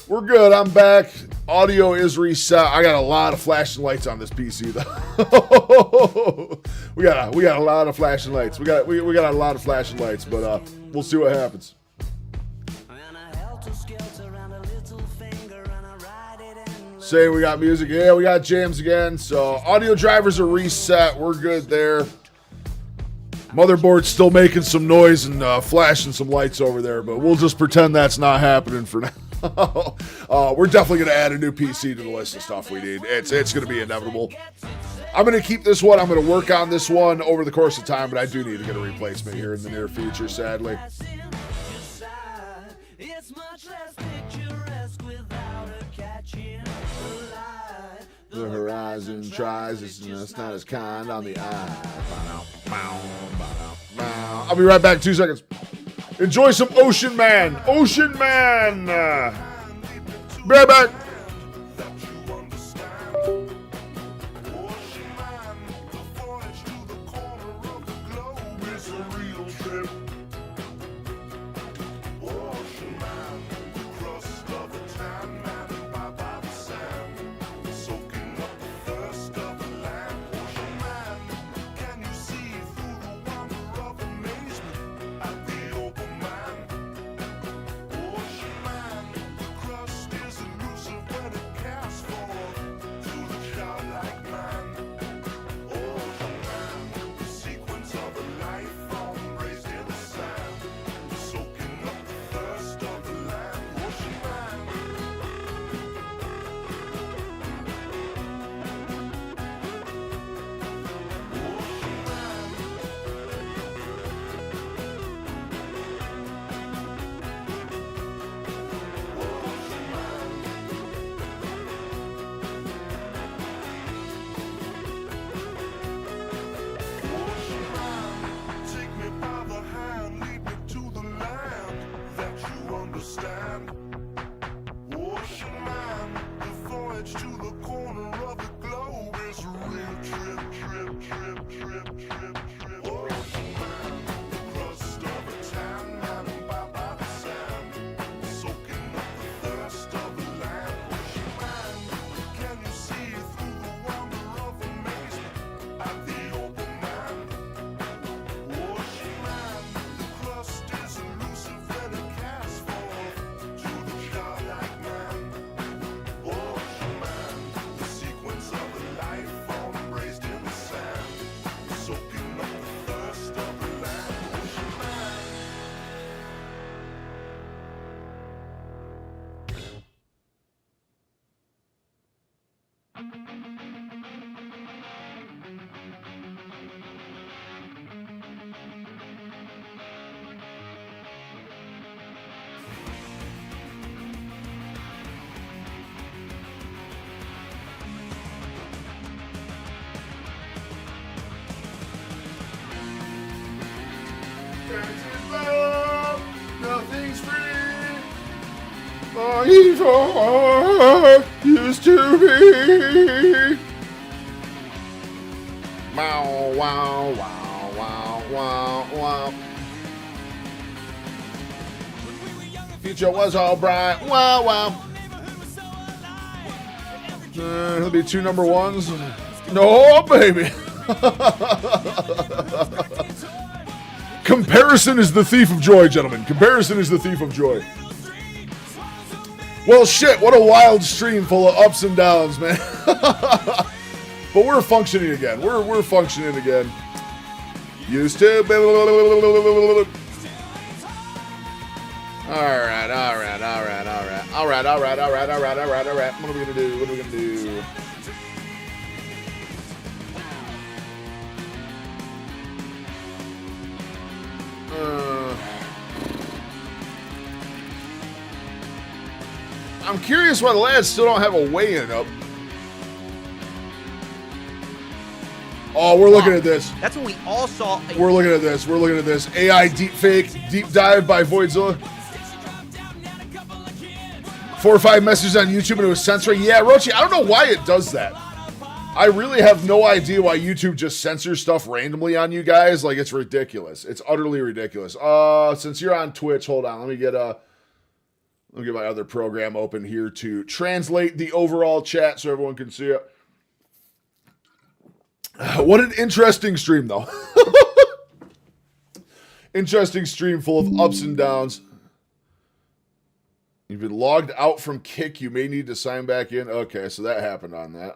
We're good. I'm back. Audio is reset. I got a lot of flashing lights on this PC though. we got a lot of flashing lights. We got a lot of flashing lights, but we'll see what happens. Say we got music. Yeah, we got jams again. So audio drivers are reset. We're good there. Motherboard's still making some noise and flashing some lights over there, but we'll just pretend that's not happening for now. We're definitely going to add a new PC to the list of stuff we need. It's going to be inevitable. I'm going to keep this one. I'm going to work on this one over the course of time, but I do need to get a replacement here in the near future, sadly. The horizon tries, it's not as kind on the eye. I'll be right back in 2 seconds. Enjoy some Ocean Man. Ocean Man. Be right back. Nothing's free. Evil used to be. Wow, wow, wow, wow, wow, wow. Future was all bright. Wow, wow. He'll be 2 number 1s. No, baby. Comparison is the thief of joy, gentlemen. Comparison is the thief of joy. Well, shit, what a wild stream full of ups and downs, man. But we're functioning again. We're functioning again. Used to. Alright. What are we gonna do? I'm curious why the lads still don't have a weigh-in up. Oh, we're looking at this. That's when we all saw. We're looking at this. AI deepfake, deep dive by Voidzilla. 4 or 5 messages on YouTube and it was censoring. Yeah, Rochi, I don't know why it does that. I really have no idea why YouTube just censors stuff randomly on you guys. Like, it's ridiculous. It's utterly ridiculous. Since you're on Twitch, hold on. Let me get a... I'll get my other program open here to translate the overall chat so everyone can see it. What an interesting stream, though. Interesting stream full of ups and downs. You've been logged out from Kick. You may need to sign back in. Okay, so that happened on that.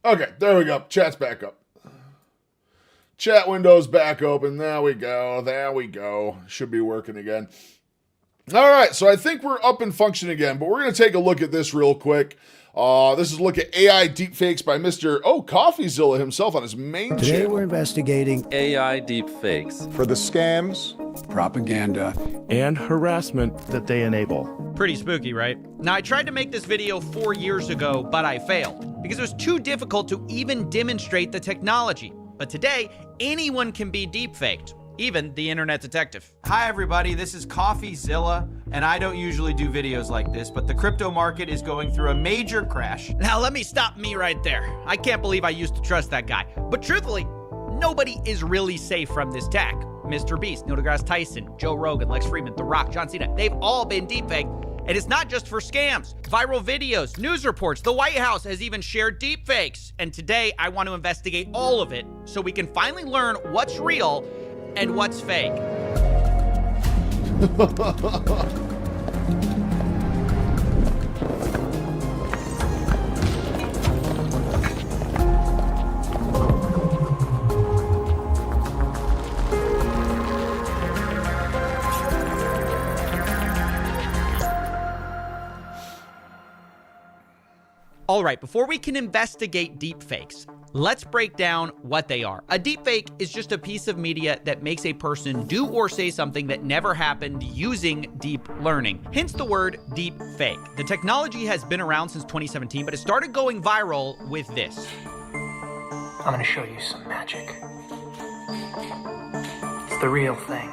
Okay, there we go. Chat's back up. Chat window's back open. There we go. There we go. Should be working again. All right, so I think we're up and function again, but we're going to take a look at this real quick. This is a look at AI deepfakes by Mr. CoffeeZilla himself on his main channel. Today we're investigating AI deepfakes for the scams, propaganda, and harassment that they enable. Pretty spooky, right? Now, I tried to make this video 4 years ago, but I failed because it was too difficult to even demonstrate the technology. But today, anyone can be deepfaked, even the internet detective. Hi everybody, this is CoffeeZilla, and I don't usually do videos like this, but the crypto market is going through a major crash. Now let me stop me right there. I can't believe I used to trust that guy. But truthfully, nobody is really safe from this tech. Mr. Beast, Neil deGrasse Tyson, Joe Rogan, Lex Fridman, The Rock, John Cena, they've all been deepfaked. And it's not just for scams, viral videos, news reports, the White House has even shared deepfakes. And today I want to investigate all of it so we can finally learn what's real and what's fake. All right, before we can investigate deepfakes, let's break down what they are. A deepfake is just a piece of media that makes a person do or say something that never happened using deep learning. Hence the word deepfake. The technology has been around since 2017, but it started going viral with this. I'm gonna show you some magic. It's the real thing.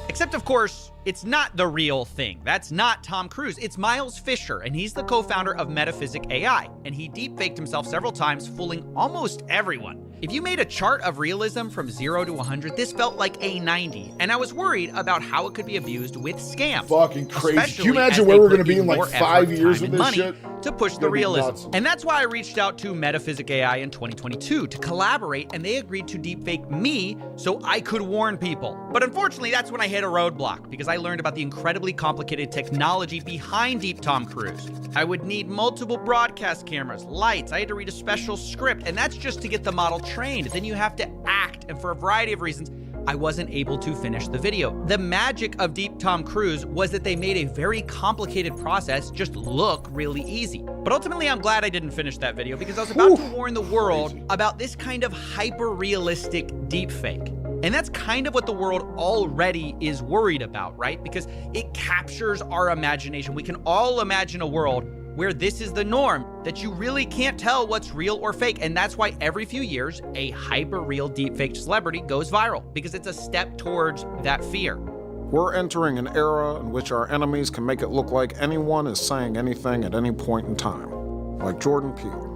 Except, of course, it's not the real thing. That's not Tom Cruise. It's Miles Fisher, and he's the co-founder of Metaphysic AI, and he deepfaked himself several times, fooling almost everyone. If you made a chart of realism from 0 to 100, this felt like a 90, and I was worried about how it could be abused with scams. Fucking crazy. Can you imagine where we're going to be in like 5 years with this shit? To push the realism. And that's why I reached out to Metaphysic AI in 2022 to collaborate, and they agreed to deepfake me so I could warn people. But unfortunately, that's when I hit a roadblock because I learned about the incredibly complicated technology behind Deep Tom Cruise. I would need multiple broadcast cameras, lights, I had to read a special script, and that's just to get the model trained. Then you have to act, and for a variety of reasons, I wasn't able to finish the video. The magic of Deep Tom Cruise was that they made a very complicated process just look really easy. But ultimately, I'm glad I didn't finish that video because I was about to warn the world about this kind of hyper-realistic deepfake. And that's kind of what the world already is worried about, right? Because it captures our imagination. We can all imagine a world where this is the norm, that you really can't tell what's real or fake. And that's why every few years, a hyper-real deepfake celebrity goes viral, because it's a step towards that fear. We're entering an era in which our enemies can make it look like anyone is saying anything at any point in time, like Jordan Peele.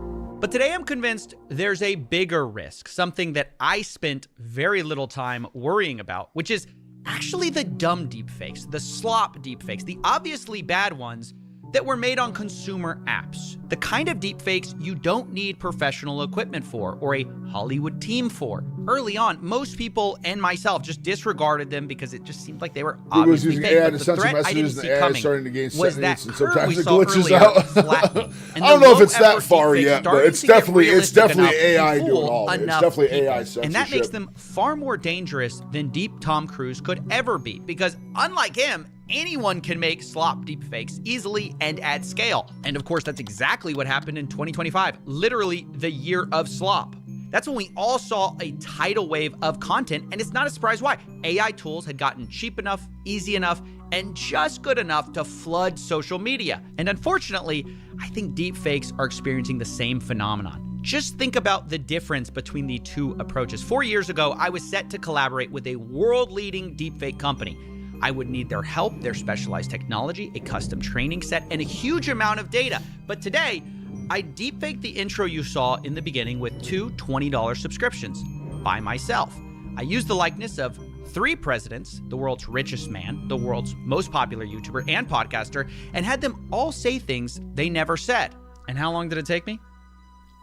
But today I'm convinced there's a bigger risk, something that I spent very little time worrying about, which is actually the dumb deepfakes, the slop deepfakes, the obviously bad ones that were made on consumer apps. The kind of deepfakes you don't need professional equipment for or a Hollywood team for. Early on, most people and myself just disdisregarded them because it just seemed like they were obviously fake. AI But to the send some threat I didn't messages, see and AI coming starting to gain was that sentience, and curve sometimes we it saw glitches earlier out. flattening. And I don't the know if it's that low-effort far deepfakes yet, but started it's to get definitely realistic enough AI to doing fool all of it. It's enough definitely people. AI And that censorship. makes them far more dangerous than Deep Tom Cruise could ever be, because unlike him, anyone can make slop deepfakes easily and at scale. And of course, that's exactly what happened in 2025, literally the year of slop. That's when we all saw a tidal wave of content, and it's not a surprise why. AI tools had gotten cheap enough, easy enough, and just good enough to flood social media. And unfortunately, I think deepfakes are experiencing the same phenomenon. Just think about the difference between the two approaches. 4 years ago, I was set to collaborate with a world-leading deepfake company. I would need their help, their specialized technology, a custom training set, and a huge amount of data. But today, I deepfaked the intro you saw in the beginning with two $20 subscriptions by myself. I used the likeness of 3 presidents, the world's richest man, the world's most popular YouTuber and podcaster, and had them all say things they never said. And how long did it take me?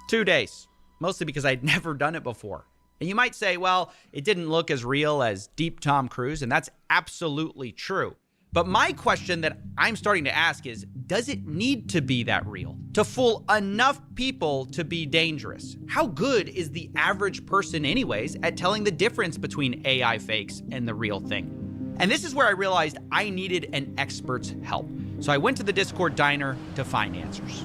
2 days, mostly because I'd never done it before. And you might say, well, it didn't look as real as Deep Tom Cruise, and that's absolutely true. But my question that I'm starting to ask is, does it need to be that real to fool enough people to be dangerous? How good is the average person anyways at telling the difference between AI fakes and the real thing? And this is where I realized I needed an expert's help. So I went to the Discord diner to find answers.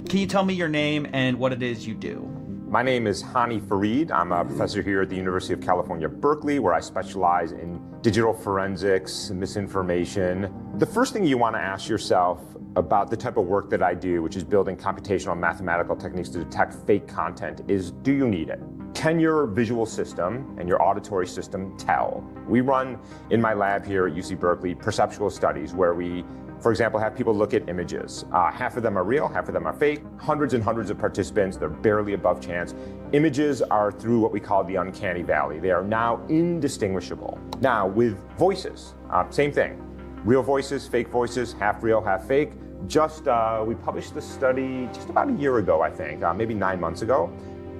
Can you tell me your name and what it is you do? My name is Hani Farid. I'm a professor here at the University of California, Berkeley, where I specialize in digital forensics, misinformation. The first thing you want to ask yourself about the type of work that I do, which is building computational and mathematical techniques to detect fake content, is do you need it? Can your visual system and your auditory system tell? We run in my lab here at UC Berkeley perceptual studies where we, for example, have people look at images. Half of them are real, half of them are fake. Hundreds and hundreds of participants, they're barely above chance. Images are through what we call the uncanny valley. They are now indistinguishable. Now with voices, same thing. Real voices, fake voices, half real, half fake. We published this study just about a year ago, I think, maybe 9 months ago.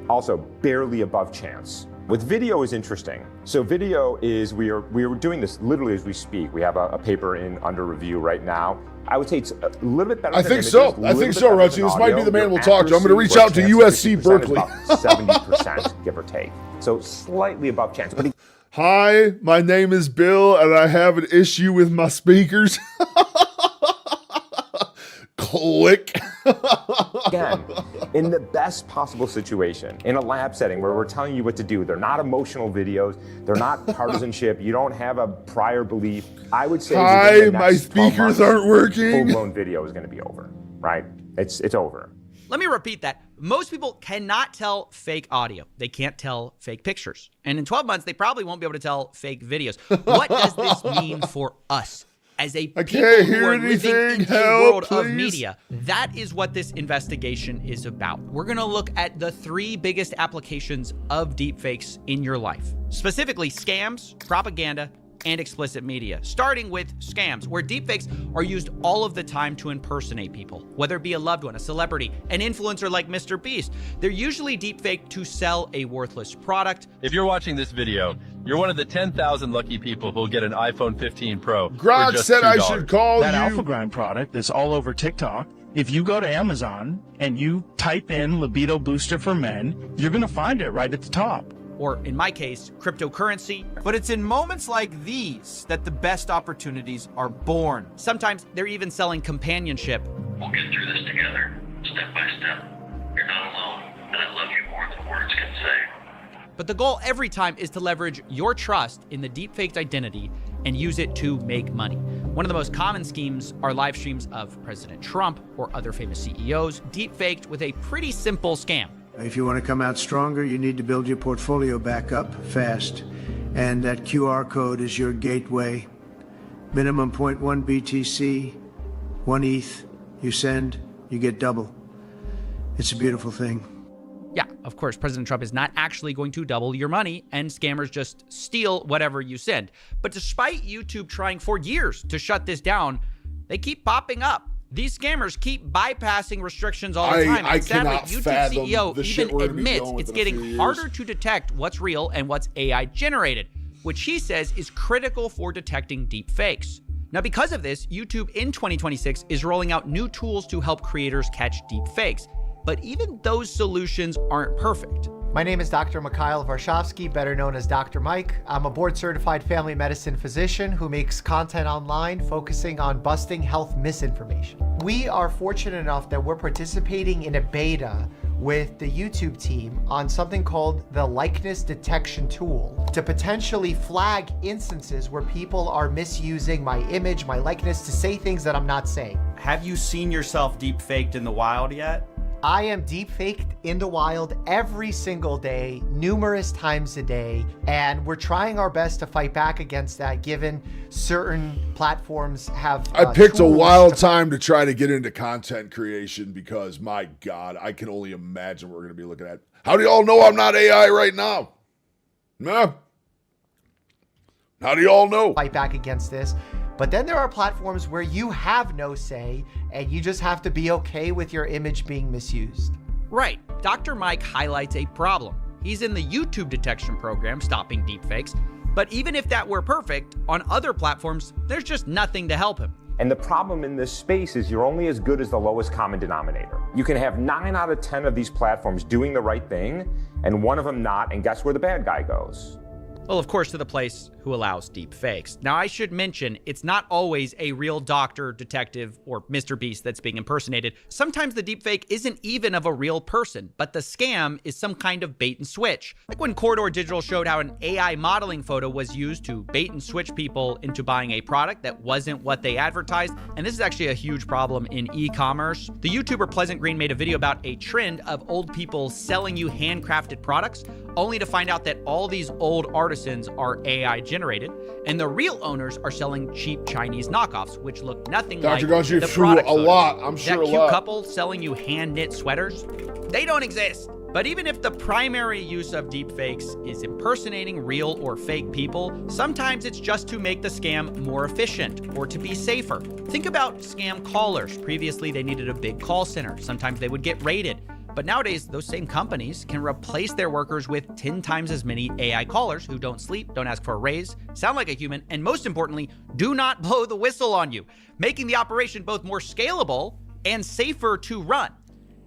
Also barely above chance. With video is interesting. So video is, we are doing this literally as we speak. We have a paper under review right now. I would say it's a little bit better than images, I think so, Rusty. This might be the man we'll talk to. I'm going to reach out to USC Berkeley. 70%, give or take. So slightly above chance. But Hi, my name is Bill, and I have an issue with my speakers. Click. again, in the best possible situation, in a lab setting where we're telling you what to do, they're not emotional videos, they're not partisanship, you don't have a prior belief. I would say hi, my speakers aren't working. Full-blown video is going to be over, right? It's over. Let me repeat that. Most people cannot tell fake audio. They can't tell fake pictures. And in 12 months, they probably won't be able to tell fake videos. What does this mean for us? As a people who are living in a world of media, that is what this investigation is about. We're going to look at the 3 biggest applications of deepfakes in your life. Specifically, scams, propaganda, and explicit media. Starting with scams, where deepfakes are used all of the time to impersonate people, whether it be a loved one, a celebrity, an influencer like Mr. Beast. They're usually deepfaked to sell a worthless product. If you're watching this video, you're one of the 10,000 lucky people who'll get an iPhone 15 Pro. Grok said I should call that you. Alpha Grind product that's all over TikTok. If you go to Amazon and you type in libido booster for men, you're going to find it right at the top. Or in my case, cryptocurrency. But it's in moments like these that the best opportunities are born. Sometimes they're even selling companionship. We'll get through this together, step by step. You're not alone, and I love you more than words can say. But the goal every time is to leverage your trust in the deepfaked identity and use it to make money. One of the most common schemes are live streams of President Trump or other famous CEOs, deepfaked with a pretty simple scam. If you want to come out stronger, you need to build your portfolio back up fast. And that QR code is your gateway. Minimum 0.1 BTC, 1 ETH. You send, you get double. It's a beautiful thing. Yeah, of course, President Trump is not actually going to double your money, and scammers just steal whatever you send. But despite YouTube trying for years to shut this down, they keep popping up. These scammers keep bypassing restrictions all the time. And sadly, YouTube CEO even admits it's getting harder to detect what's real and what's AI generated, which he says is critical for detecting deep fakes. Now, because of this, YouTube in 2026 is rolling out new tools to help creators catch deep fakes. But even those solutions aren't perfect. My name is Dr. Mikhail Varshavsky, better known as Dr. Mike. I'm a board-certified family medicine physician who makes content online focusing on busting health misinformation. We are fortunate enough that we're participating in a beta with the YouTube team on something called the likeness detection tool to potentially flag instances where people are misusing my image, my likeness to say things that I'm not saying. Have you seen yourself deep faked in the wild yet? I am deep-faked in the wild every single day, numerous times a day, and we're trying our best to fight back against that, given certain platforms have I picked a wild time to try to get into content creation because, my God, I can only imagine what we're going to be looking at. How do y'all know I'm not AI right now? Nah. How do you all know? Fight back against this. But then there are platforms where you have no say and you just have to be okay with your image being misused. Right. Dr. Mike highlights a problem. He's in the YouTube detection program stopping deepfakes, but even if that were perfect, on other platforms, there's just nothing to help him. And the problem in this space is you're only as good as the lowest common denominator. You can have 9 out of 10 of these platforms doing the right thing, and one of them not, and guess where the bad guy goes? Well, of course, to the place who allows deep fakes. Now, I should mention, it's not always a real doctor, detective, or Mr. Beast that's being impersonated. Sometimes the deep fake isn't even of a real person, but the scam is some kind of bait and switch. Like when Corridor Digital showed how an AI modeling photo was used to bait and switch people into buying a product that wasn't what they advertised. And this is actually a huge problem in e-commerce. The YouTuber Pleasant Green made a video about a trend of old people selling you handcrafted products, only to find out that all these old artisans are AI generated, and the real owners are selling cheap Chinese knockoffs, which look nothing like the product photos. I'm sure that cute couple selling you hand-knit sweaters, they don't exist. But even if the primary use of deepfakes is impersonating real or fake people, sometimes it's just to make the scam more efficient or to be safer. Think about scam callers. Previously, they needed a big call center. Sometimes they would get raided. But nowadays, those same companies can replace their workers with 10 times as many AI callers who don't sleep, don't ask for a raise, sound like a human, and most importantly, do not blow the whistle on you, making the operation both more scalable and safer to run.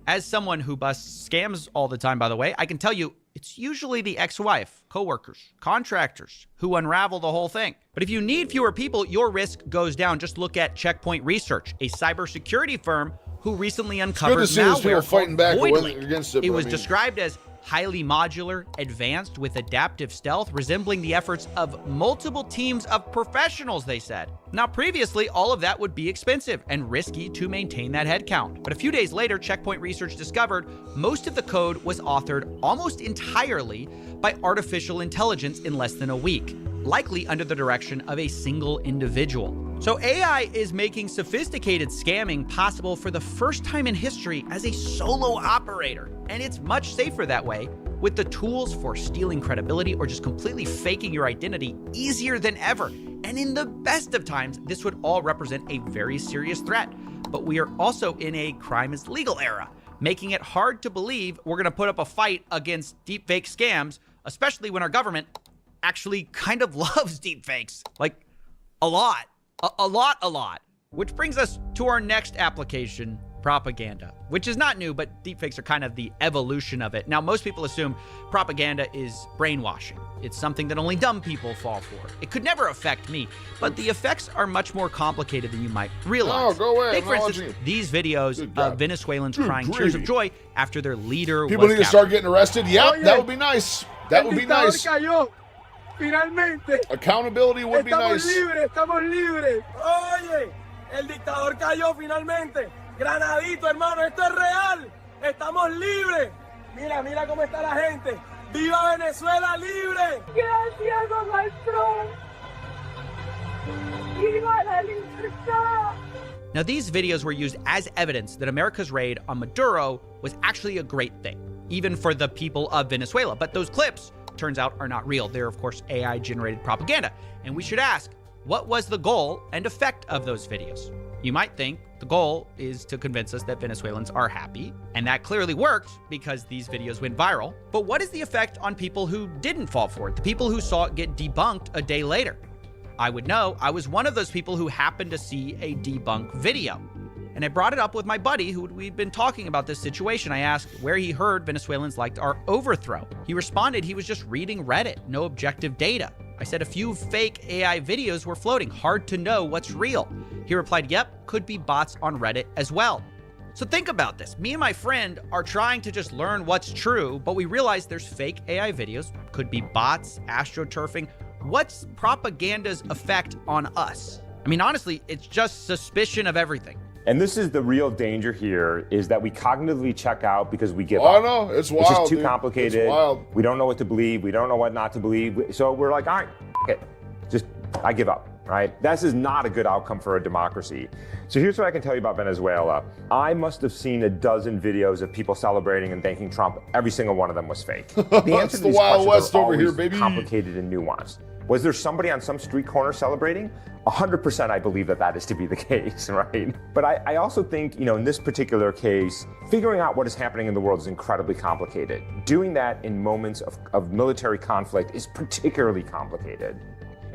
As someone who busts scams all the time, by the way, I can tell you it's usually the ex-wife, coworkers, contractors who unravel the whole thing. But if you need fewer people, your risk goes down. Just look at Checkpoint Research, a cybersecurity firm who recently uncovered malware fighting back against it. It was described as highly modular, advanced with adaptive stealth, resembling the efforts of multiple teams of professionals, they said. Now, previously, all of that would be expensive and risky to maintain that headcount. But a few days later, Checkpoint Research discovered most of the code was authored almost entirely by artificial intelligence in less than a week, likely under the direction of a single individual. So AI is making sophisticated scamming possible for the first time in history as a solo operator. And it's much safer that way, with the tools for stealing credibility or just completely faking your identity easier than ever. And in the best of times, this would all represent a very serious threat. But we are also in a crime is legal era, making it hard to believe we're gonna put up a fight against deepfake scams, especially when our government actually kind of loves deepfakes. Like, a lot. A lot. Which brings us to our next application, propaganda, which is not new, but deepfakes are kind of the evolution of it. Now, most people assume propaganda is brainwashing. It's something that only dumb people fall for. It could never affect me, but the effects are much more complicated than you might realize. Oh, go away. Take, for instance, these videos of Venezuelans crying tears of joy after their leader People was need to start getting arrested. Yep, that would be nice. That would be nice. Finalmente. Accountability would be nice. Estamos libres. Oye, el dictador cayó finalmente. Granadito, hermano, esto es real. Estamos libres. Mira, mira cómo está la gente. ¡Viva Venezuela libre! Gracias, maestro. ¡Viva la libertad! Now, these videos were used as evidence that America's raid on Maduro was actually a great thing, even for the people of Venezuela. But those clips, turns out, are not real. They're, of course, AI-generated propaganda. And we should ask, what was the goal and effect of those videos? You might think the goal is to convince us that Venezuelans are happy, and that clearly worked because these videos went viral. But what is the effect on people who didn't fall for it, the people who saw it get debunked a day later? I would know. I was one of those people who happened to see a debunk video. And I brought it up with my buddy who we'd been talking about this situation. I asked where he heard Venezuelans liked our overthrow. He responded he was just reading Reddit, no objective data. I said a few fake AI videos were floating, hard to know what's real. He replied, yep, could be bots on Reddit as well. So think about this. Me and my friend are trying to just learn what's true, but we realize there's fake AI videos, could be bots, astroturfing. What's propaganda's effect on us? I mean, honestly, it's just suspicion of everything. And this is the real danger here, is that we cognitively check out because we give up. Oh, no, it's wild, It's just too dude. complicated. It's wild. We don't know what to believe. We don't know what not to believe. So we're like, all right, it. Just, I give up, right? This is not a good outcome for a democracy. So here's what I can tell you about Venezuela. I must have seen a dozen videos of people celebrating and thanking Trump. Every single one of them was fake. The answer It's to the these Wild questions West are over here, always baby. complicated and nuanced. Was there somebody on some street corner celebrating? 100% I believe that is to be the case, right? But I also think, in this particular case, figuring out what is happening in the world is incredibly complicated. Doing that in moments of military conflict is particularly complicated.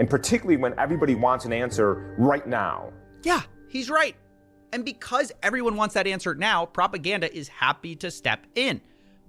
And particularly when everybody wants an answer right now. Yeah, he's right. And because everyone wants that answer now, propaganda is happy to step in.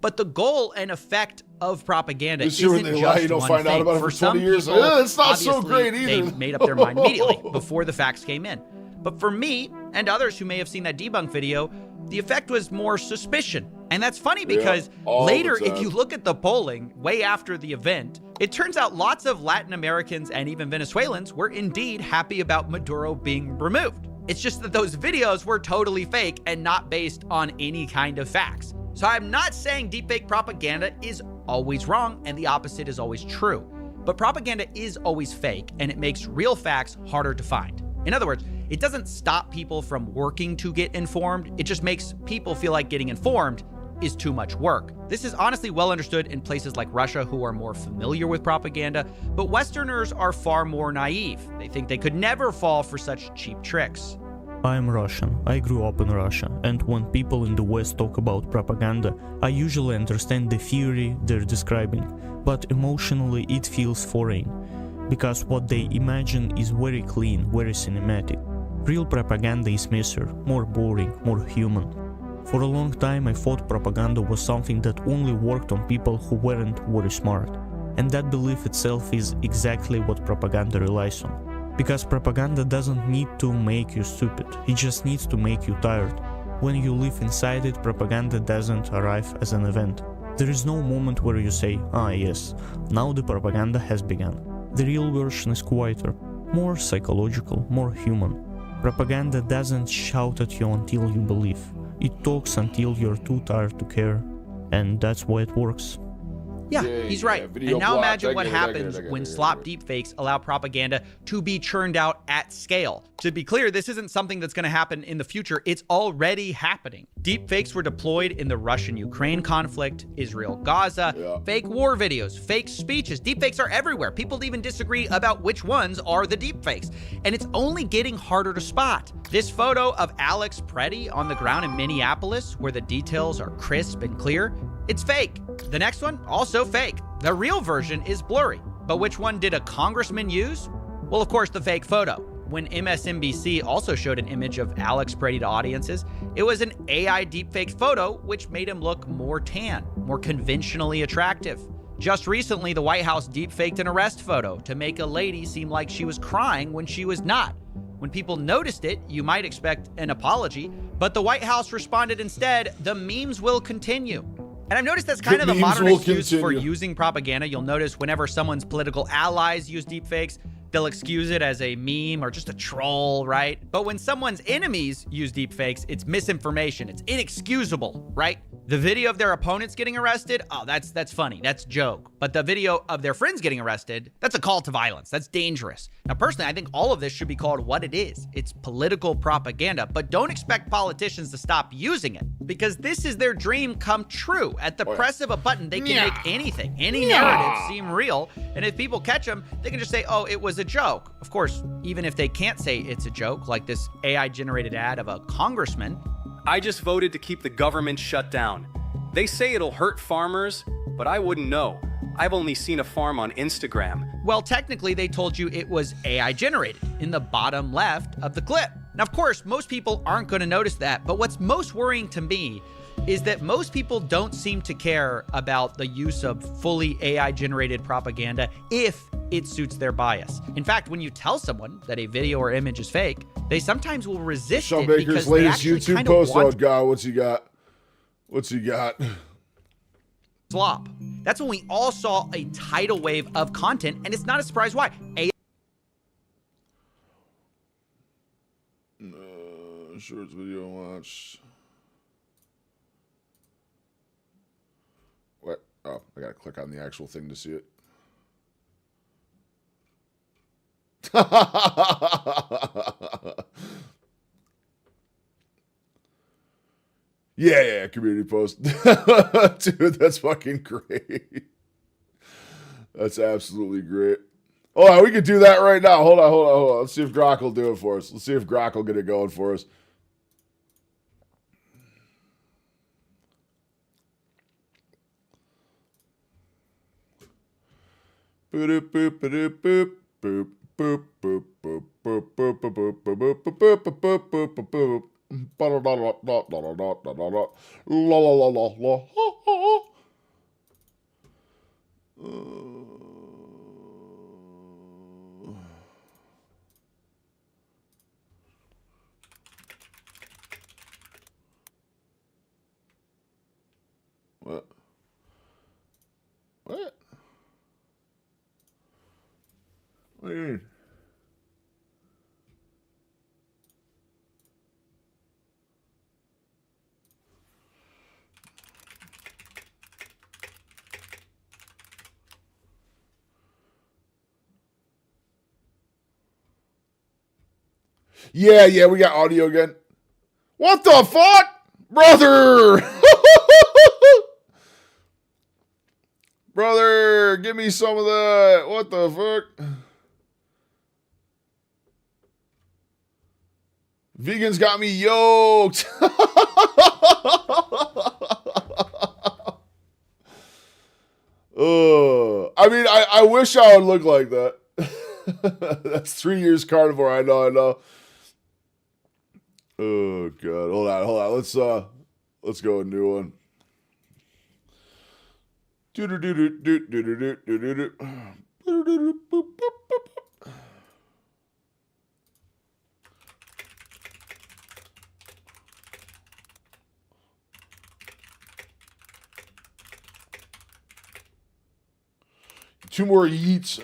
But the goal and effect of propaganda isn't just one thing. For some people, it's not so great either. They made up their mind immediately before the facts came in. But for me and others who may have seen that debunk video, the effect was more suspicion. And that's funny because later, if you look at the polling way after the event, it turns out lots of Latin Americans and even Venezuelans were indeed happy about Maduro being removed. It's just that those videos were totally fake and not based on any kind of facts. So I'm not saying deepfake propaganda is always wrong and the opposite is always true. But propaganda is always fake and it makes real facts harder to find. In other words, it doesn't stop people from working to get informed. It just makes people feel like getting informed is too much work. This is honestly well understood in places like Russia who are more familiar with propaganda, but Westerners are far more naive. They think they could never fall for such cheap tricks. I am Russian. I grew up in Russia, and when people in the West talk about propaganda, I usually understand the theory they're describing, but emotionally it feels foreign, because what they imagine is very clean, very cinematic. Real propaganda is messer, more boring, more human. For a long time I thought propaganda was something that only worked on people who weren't very smart, and that belief itself is exactly what propaganda relies on. Because propaganda doesn't need to make you stupid, it just needs to make you tired. When you live inside it, propaganda doesn't arrive as an event. There is no moment where you say, ah yes, now the propaganda has begun. The real version is quieter, more psychological, more human. Propaganda doesn't shout at you until you believe. It talks until you're too tired to care, and that's why it works. Yeah, he's right. And now imagine what happens when slop deepfakes allow propaganda to be churned out at scale. To be clear, this isn't something that's going to happen in the future. It's already happening. Deepfakes were deployed in the Russian-Ukraine conflict, Israel-Gaza, fake war videos, fake speeches. Deepfakes are everywhere. People even disagree about which ones are the deepfakes. And it's only getting harder to spot. This photo of Alex Preddy on the ground in Minneapolis, where the details are crisp and clear, it's fake. The next one, also fake. The real version is blurry. But which one did a congressman use? Well, of course, the fake photo. When MSNBC also showed an image of Alex Preddy to audiences, it was an AI deepfake photo, which made him look more tan, more conventionally attractive. Just recently, the White House deepfaked an arrest photo to make a lady seem like she was crying when she was not. When people noticed it, you might expect an apology, but the White House responded instead, the memes will continue. And I've noticed that's kind of the modern excuse for using propaganda. You'll notice whenever someone's political allies use deepfakes, they'll excuse it as a meme or just a troll, right? But when someone's enemies use deepfakes, it's misinformation. It's inexcusable, right? The video of their opponents getting arrested, oh, that's funny. That's a joke. But the video of their friends getting arrested, that's a call to violence. That's dangerous. Now, personally, I think all of this should be called what it is. It's political propaganda, but don't expect politicians to stop using it because this is their dream come true. At the press of a button, they can make anything, any narrative seem real. And if people catch them, they can just say, oh, it was a joke. Of course, even if they can't say it's a joke, like this AI-generated ad of a congressman. I just voted to keep the government shut down. They say it'll hurt farmers, but I wouldn't know. I've only seen a farm on Instagram. Well, technically, they told you it was AI generated in the bottom left of the clip. Now, of course, most people aren't going to notice that, but what's most worrying to me is that most people don't seem to care about the use of fully AI-generated propaganda if it suits their bias. In fact, when you tell someone that a video or image is fake, they sometimes will resist Sean it Baker's because latest they actually YouTube post. want Oh God, what's he got? What's he got? slop. That's when we all saw a tidal wave of content, and it's not a surprise why. Shorts video watch. What? Oh, I gotta click on the actual thing to see it. Yeah, community post. Dude, that's fucking great. That's absolutely great. Oh, we could do that right now. Hold on. Let's see if Grok will do it for us. Let's see if Grok will get it going for us. Boop boop boop boop boop boop boop boop boop boop boop boop boop boop boop boop. La la la la la. What? What? What do you mean? Yeah, we got audio again. What the fuck? Brother! Brother, give me some of that. What the fuck? Vegans got me yoked. I mean, I wish I would look like that. That's 3 years carnivore. I know. Oh god, hold on. Let's go a new one. Two more yeets.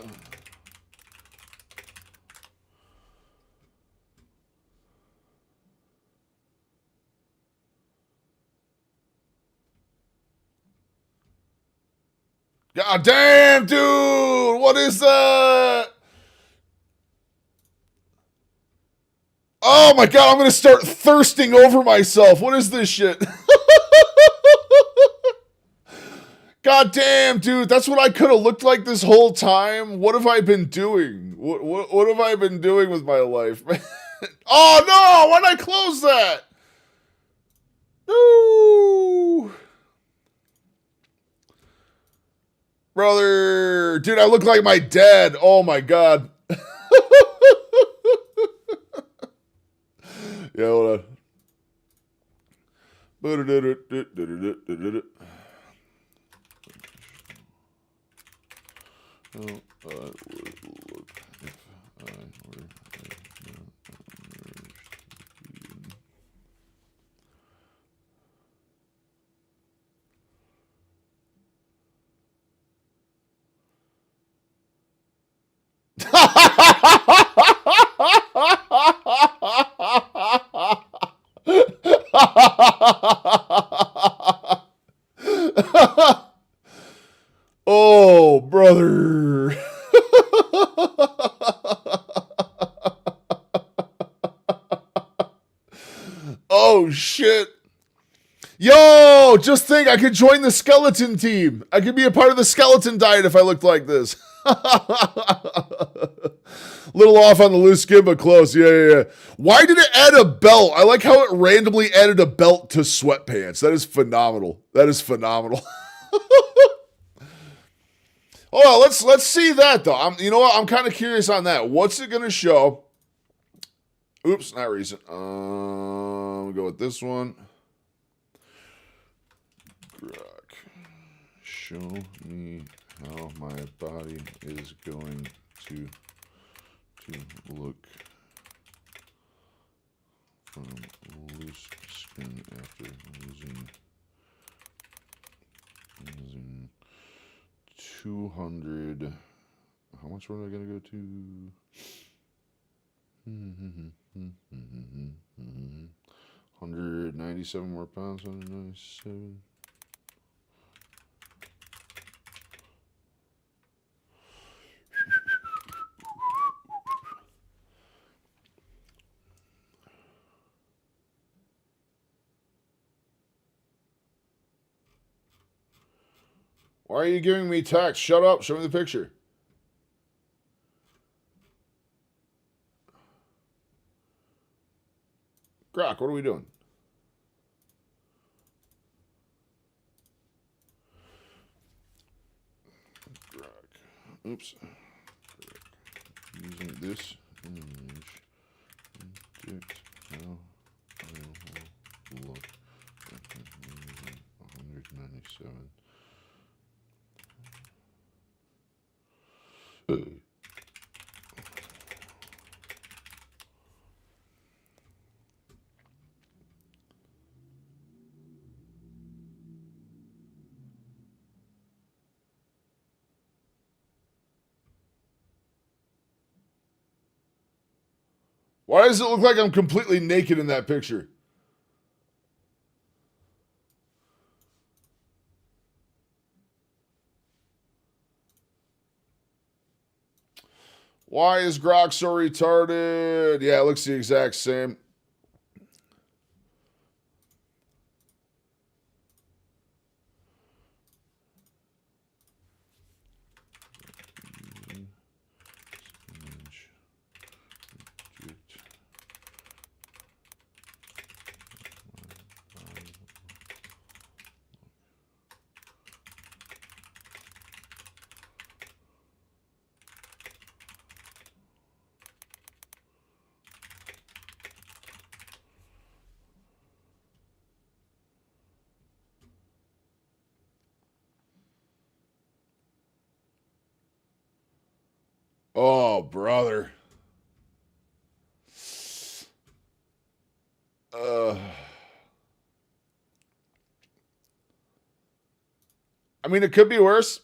God damn, dude! What is that? Oh my god, I'm gonna start thirsting over myself. What is this shit? God damn, dude, that's what I could have looked like this whole time. What have I been doing? What have I been doing with my life? Oh no! Why'd I close that? No! Brother, dude, I look like my dad. Oh my god. Yeah, hold on. Oh, I would look if I were Oh, brother. Oh, shit. Yo, just think, I could join the skeleton team. I could be a part of the skeleton diet if I looked like this. Little off on the loose skin, but close. Yeah. Why did it add a belt? I like how it randomly added a belt to sweatpants. That is phenomenal. Oh, let's see that though. You know what? I'm kind of curious on that. What's it gonna show? Oops, not recent. We'll go with this one. Grok. Show me how my body is going to look from loose skin after losing 200. How much were I gonna go to? 197 more pounds. 197. Why are you giving me text? Shut up. Show me the picture. Grok, what are we doing? Grok. Oops. Using this image. Predict how I will look at the 197. Why does it look like I'm completely naked in that picture? Why is Grok so retarded? Yeah, it looks the exact same. Oh, brother. I mean, it could be worse.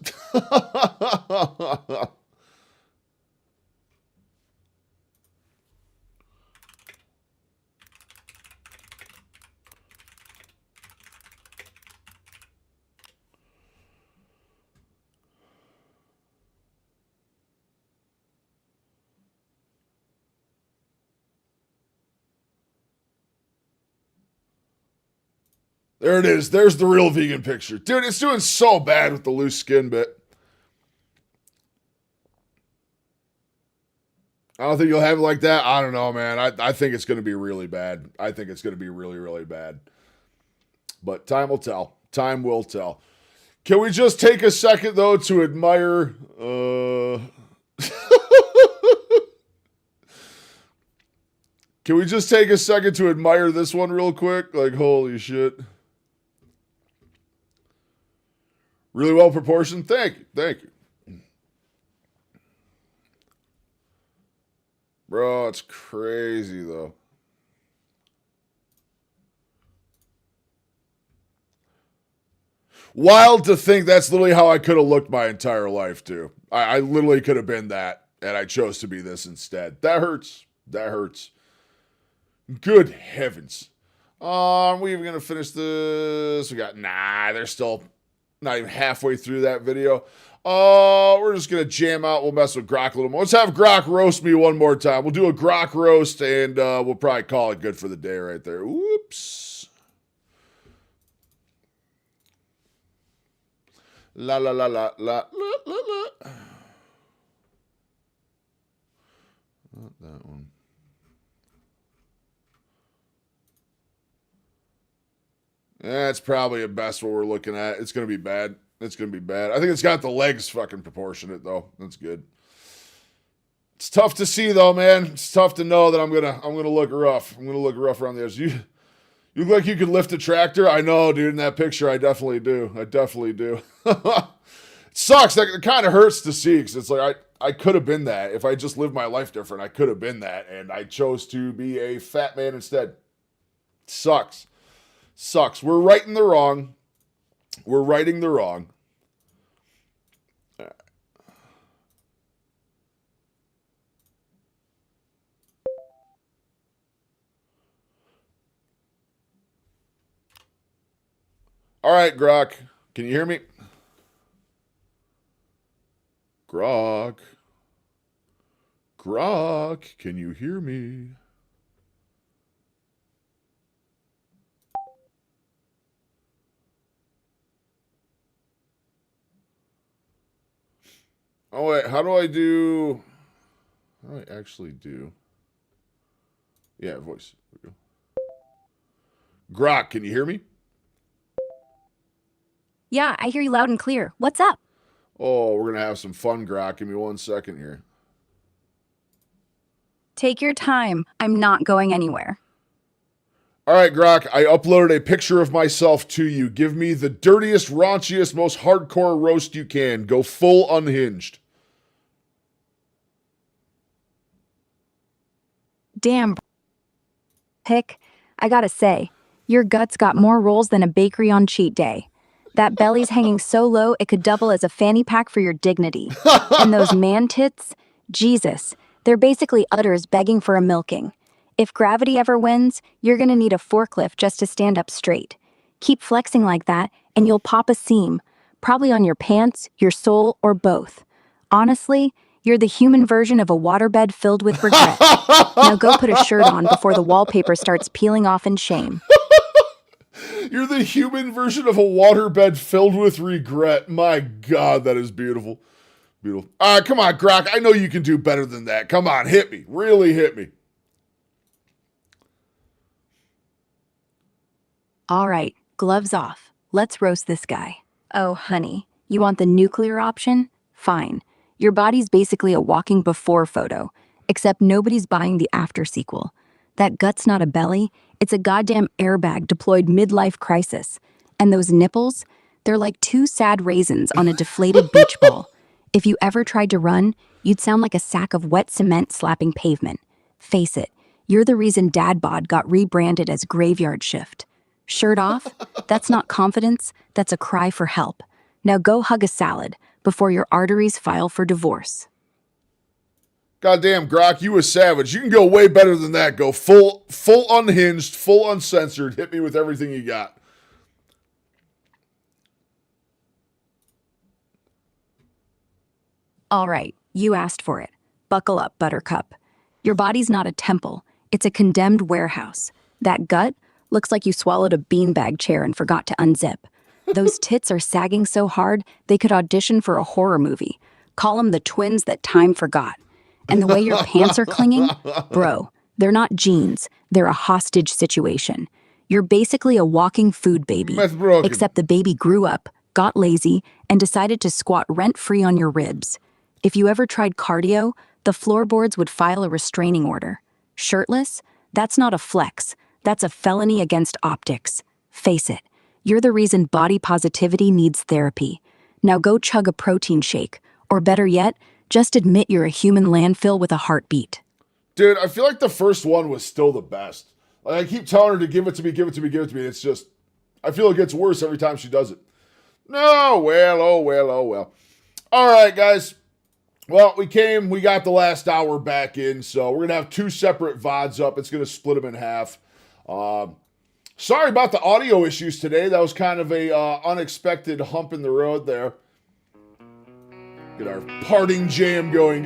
There it is. There's the real vegan picture. Dude, it's doing so bad with the loose skin bit. I don't think you'll have it like that. I don't know, man. I think it's going to be really bad. I think it's going to be really, really bad. But time will tell. Time will tell. Can we just take a second, though, to admire... Can we just take a second to admire this one real quick? Like, holy shit. Really well proportioned. Thank you. Thank you. Bro, it's crazy, though. Wild to think that's literally how I could have looked my entire life, too. I literally could have been that, and I chose to be this instead. That hurts. That hurts. Good heavens. Are we even going to finish this? They're still not even halfway through that video. We're just going to jam out. We'll mess with Grok a little more. Let's have Grok roast me one more time. We'll do a Grok roast, and we'll probably call it good for the day right there. Whoops. La la la la la la la la. Not that one. That's probably the best what we're looking at. It's going to be bad. It's going to be bad. I think it's got the legs fucking proportionate, though. That's good. It's tough to see, though, man. It's tough to know that I'm gonna look rough. I'm going to look rough around the edges. You look like you could lift a tractor. I know, dude. In that picture, I definitely do. I definitely do. It sucks. It kind of hurts to see because it's like I could have been that. If I just lived my life different, I could have been that. And I chose to be a fat man instead. It sucks. Sucks. We're righting the wrong. We're righting the wrong. All right, Grok. Can you hear me? Grok. Grok, can you hear me? Oh, wait, how do I actually do? Yeah, voice. There we go. Grok, can you hear me? Yeah, I hear you loud and clear. What's up? Oh, we're going to have some fun, Grok. Give me 1 second here. Take your time. I'm not going anywhere. All right, Grok, I uploaded a picture of myself to you. Give me the dirtiest, raunchiest, most hardcore roast you can. Go full unhinged. Damn. Pick, I gotta say, your guts got more rolls than a bakery on cheat day. That belly's hanging so low it could double as a fanny pack for your dignity. And those man tits, Jesus, they're basically udders begging for a milking. If gravity ever wins, you're gonna need a forklift just to stand up straight. Keep flexing like that, and you'll pop a seam, probably on your pants, your soul, or both. Honestly, you're the human version of a waterbed filled with regret. Now go put a shirt on before the wallpaper starts peeling off in shame. You're the human version of a waterbed filled with regret. My God, that is beautiful. Beautiful. Come on, Grok. I know you can do better than that. Come on, hit me. Really hit me. All right, gloves off. Let's roast this guy. Oh, honey, you want the nuclear option? Fine. Your body's basically a walking before photo, except nobody's buying the after sequel. That gut's not a belly, it's a goddamn airbag deployed midlife crisis. And those nipples, they're like 2 sad raisins on a deflated beach ball. If you ever tried to run, you'd sound like a sack of wet cement slapping pavement. Face it, you're the reason Dad Bod got rebranded as Graveyard Shift. Shirt off? That's not confidence, that's a cry for help. Now go hug a salad before your arteries file for divorce. Goddamn, Grok, you a savage. You can go way better than that. Go full unhinged, full uncensored. Hit me with everything you got. All right, you asked for it. Buckle up, Buttercup. Your body's not a temple, it's a condemned warehouse. That gut looks like you swallowed a beanbag chair and forgot to unzip. Those tits are sagging so hard they could audition for a horror movie. Call them the twins that time forgot. And the way your pants are clinging? Bro, they're not jeans. They're a hostage situation. You're basically a walking food baby. Except the baby grew up, got lazy, and decided to squat rent-free on your ribs. If you ever tried cardio, the floorboards would file a restraining order. Shirtless? That's not a flex. That's a felony against optics. Face it, you're the reason body positivity needs therapy. Now go chug a protein shake. Or better yet, just admit you're a human landfill with a heartbeat. Dude, I feel like the first one was still the best. Like, I keep telling her to give it to me, give it to me, give it to me. It's just, I feel it gets worse every time she does it. No, well, oh, well, oh, well. All right, guys. Well, we got the last hour back in, so we're going to have 2 separate VODs up. It's going to split them in half. Sorry about the audio issues today. That was kind of a unexpected hump in the road there. Get our parting jam going.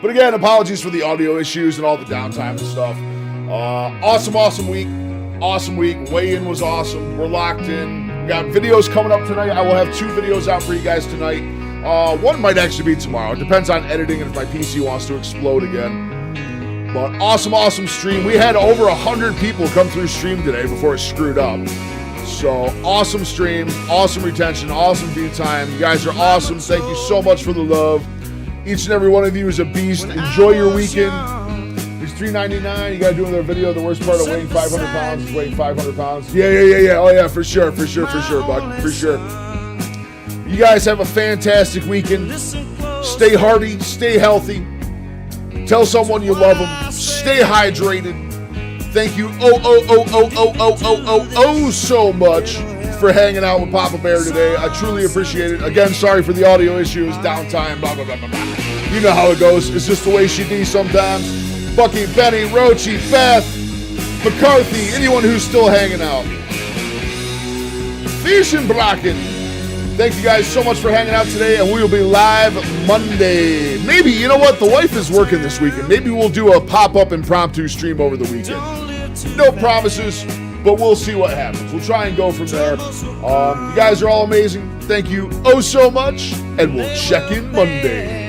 But again, apologies for the audio issues and all the downtime and stuff. Awesome week. Weigh-in was awesome. We're locked in. We got videos coming up tonight. I will have 2 videos out for you guys tonight. One might actually be tomorrow. It depends on editing and if my PC wants to explode again. But awesome stream. We had over 100 people come through stream today before it screwed up. So, awesome stream, awesome retention, awesome view time. You guys are awesome. Thank you so much for the love. Each and every one of you is a beast. Enjoy your weekend. It's $3.99. You got to do another video. The worst part of weighing 500 pounds is weighing 500 pounds. Yeah. Oh, yeah, for sure, Buck. For sure. You guys have a fantastic weekend. Stay hearty. Stay healthy. Tell someone you love them. Stay hydrated. Thank you so much for hanging out with Papa Bear today. I truly appreciate it. Again, sorry for the audio issues, downtime, blah, blah, blah, blah, blah. You know how it goes. It's just the way she be sometimes. Bucky, Benny, Rochi, Beth, McCarthy, anyone who's still hanging out. Fish and Bracken. Thank you guys so much for hanging out today, and we will be live Monday. Maybe, you know what? The wife is working this weekend. Maybe we'll do a pop-up impromptu stream over the weekend. No promises, but we'll see what happens. We'll try and go from there. You guys are all amazing. Thank you so much, and we'll check in Monday.